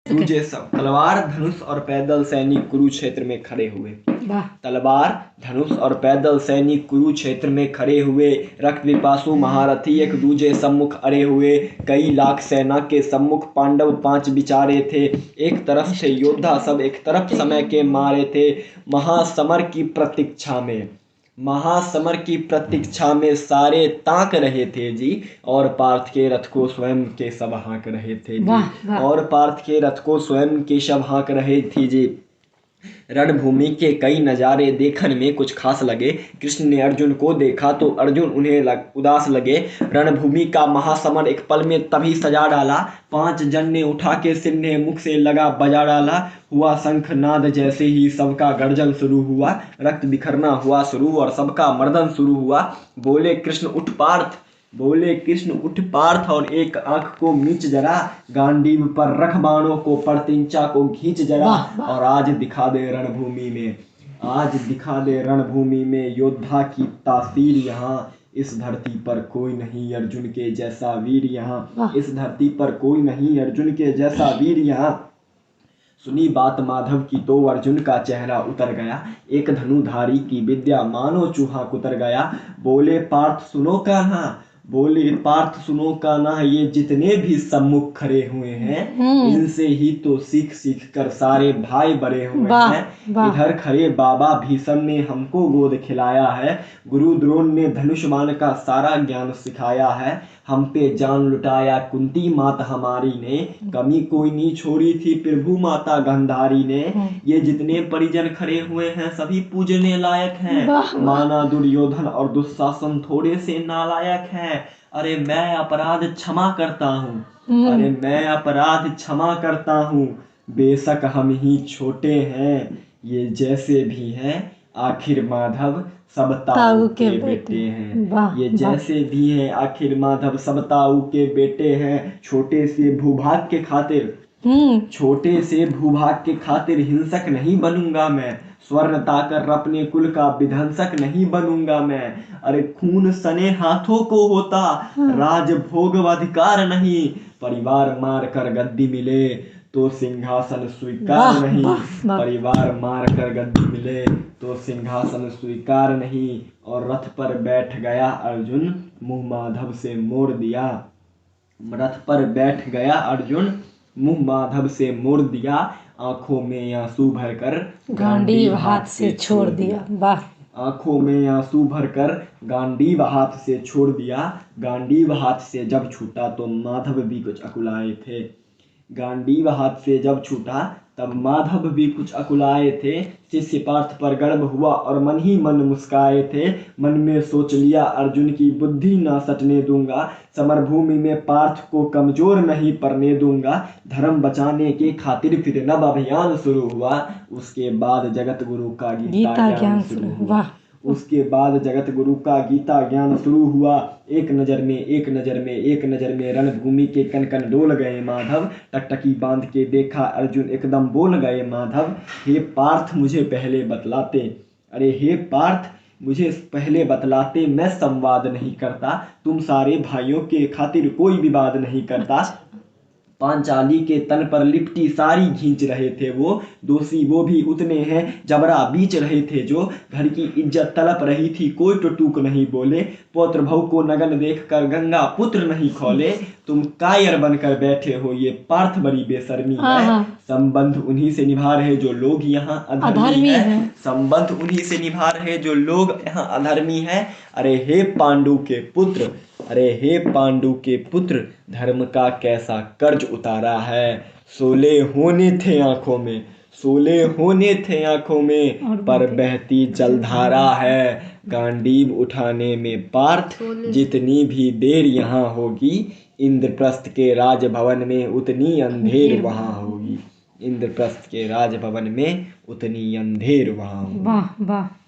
दूजे सब तलवार धनुष और पैदल सैनिक कुरुक्षेत्र में खड़े हुए। तलवार धनुष और पैदल सैनिक कुरुक्षेत्र में खड़े हुए। रक्त पिपासु महारथी एक दूजे सम्मुख अड़े हुए। कई लाख सेना के सम्मुख पांडव 5 बिचारे थे। एक तरफ थे योद्धा सब, एक तरफ समय के मारे थे। महासमर की प्रतीक्षा में सारे ताक रहे थे जी। और पार्थ के रथ को स्वयं के सब हाँक रहे थे जी। और पार्थ के रथ को स्वयं के सब हाँक रहे थे जी। रणभूमि के कई नज़ारे देखन में कुछ खास लगे। कृष्ण ने अर्जुन को देखा तो अर्जुन उन्हें उदास लगे। रणभूमि का महासमर एक पल में तभी सजा डाला। 5 जन ने उठा के सिन्हे मुख से लगा बजा डाला। हुआ शंखनाद जैसे ही सबका गर्जन शुरू हुआ। रक्त बिखरना हुआ शुरू और सबका मर्दन शुरू हुआ। बोले कृष्ण उठ पार्थ और एक आंख को मीच जरा। गांडीव पर रख बाणों को परतिंचा को खींच जरा। और आज दिखा दे रणभूमि में योद्धा की तासीर यहाँ। इस धरती पर कोई नहीं अर्जुन के जैसा वीर यहाँ। इस धरती पर कोई नहीं अर्जुन के जैसा वीर यहाँ। सुनी बात माधव की तो अर्जुन का चेहरा उतर गया। एक धनुधारी की विद्या मानो चूहा कुतर गया। बोले पार्थ सुनो कान्हा ये जितने भी सम्मुख खड़े हुए हैं। इनसे ही तो सीख कर सारे भाई बड़े हुए हैं। इधर खड़े बाबा भीष्म ने हमको गोद खिलाया है। गुरु द्रोण ने धनुष बाण का सारा ज्ञान सिखाया है। हम पे जान लुटाया कुंती माता हमारी ने। कमी कोई नहीं छोड़ी थी प्रभु माता गांधारी ने। ये जितने परिजन खड़े हुए हैं सभी पूजने लायक हैं। माना दुर्योधन और दुशासन थोड़े से नालायक हैं। अरे मैं अपराध क्षमा करता हूँ। बेशक हम ही छोटे हैं ये जैसे भी हैं। आखिर माधव सब ताऊ के बेटे हैं। ये जैसे भी हैं आखिर माधव सब ताऊ के बेटे हैं। छोटे से भूभाग के खातिर हिंसक नहीं बनूंगा मैं। स्वर्ण ताकर अपने कुल का विध्वंसक नहीं बनूंगा मैं। अरे खून सने हाथों को होता राजभोग अधिकार नहीं। परिवार मार कर गद्दी मिले तो सिंहासन स्वीकार नहीं। परिवार मार कर गद्दी मिले तो सिंहासन स्वीकार नहीं। और रथ पर बैठ गया अर्जुन मुँह माधव से मोड़ दिया। आंखों में आंसू भरकर गांडीव हाथ से छोड़ दिया। आंखों में आंसू भरकर गांडीव हाथ से छोड़ दिया। गांडीव हाथ से जब छूटा तो माधव भी कुछ अकुलाए थे। गांडीव हाथ से जब छूटा तब माधव भी कुछ अकुलाए थे। शिष्य पार्थ पर गर्व हुआ और मन ही मन मुस्काए थे। मन में सोच लिया अर्जुन की बुद्धि ना सटने दूंगा। समरभूमि में पार्थ को कमजोर नहीं पड़ने दूंगा। धर्म बचाने के खातिर फिर नव अभियान शुरू हुआ। उसके बाद जगत गुरु का गीता ज्ञान शुरू हुआ। एक नजर में रणभूमि के कन कन डोल गए माधव। टकटकी बांध के देखा अर्जुन एकदम बोल गए माधव। हे पार्थ मुझे पहले बतलाते मैं संवाद नहीं करता। तुम सारे भाइयों के खातिर कोई विवाद नहीं करता। पांचाली के तन पर लिपटी सारी खींच रहे थे वो। दोषी वो भी उतने हैं जबरा बीच रहे थे जो। घर की इज्जत तड़प रही थी कोई तो टूक नहीं बोले। पौत्र भव को नगन देखकर गंगा पुत्र नहीं खोले। तुम कायर बनकर बैठे हो ये पार्थ बड़ी बेशर्मी है। संबंध उन्हीं से निभा रहे जो लोग यहाँ अधर्मी है। अरे हे पांडु के पुत्र धर्म का कैसा कर्ज उतारा है। सोले होने थे आंखों में पर बहती जलधारा है। गांडीव उठाने में पार्थ जितनी भी देर यहाँ होगी इंद्रप्रस्थ के राजभवन में उतनी अंधेर वहाँ होगी।